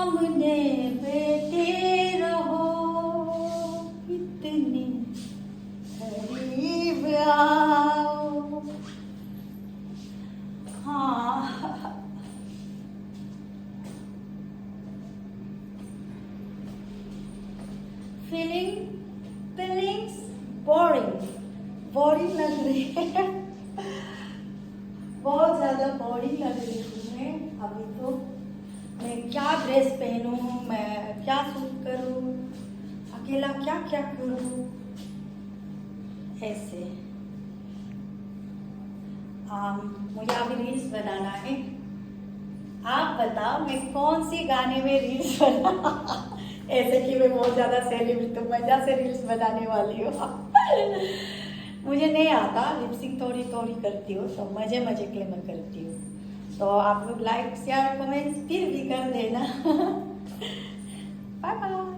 सामने बैठे रहो, इतने करीब आओ। हाँ, फीलिंग्स बोरिंग लग रही है। बहुत ज़्यादा बोरिंग लग रही हूँ मैं अभी तो। मैं क्या ड्रेस पहनूं, मैं क्या सूट करूं, अकेला क्या क्या करूं, ऐसे। मुझे अभी रील्स बनाना है। आप बताओ मैं कौन सी गाने में रील्स बना। ऐसे कि मैं बहुत ज़्यादा सेलिब्रिटी तो मज़ा से रील्स बनाने वाली हूँ। मुझे नहीं आता, लिपसिंग थोड़ी थोड़ी करती हूँ, तो मज़े मज़े के लिए मैं करती हूँ। तो आप लोग लाइक शेयर कमेंट्स फिर भी कर देना। Bye bye.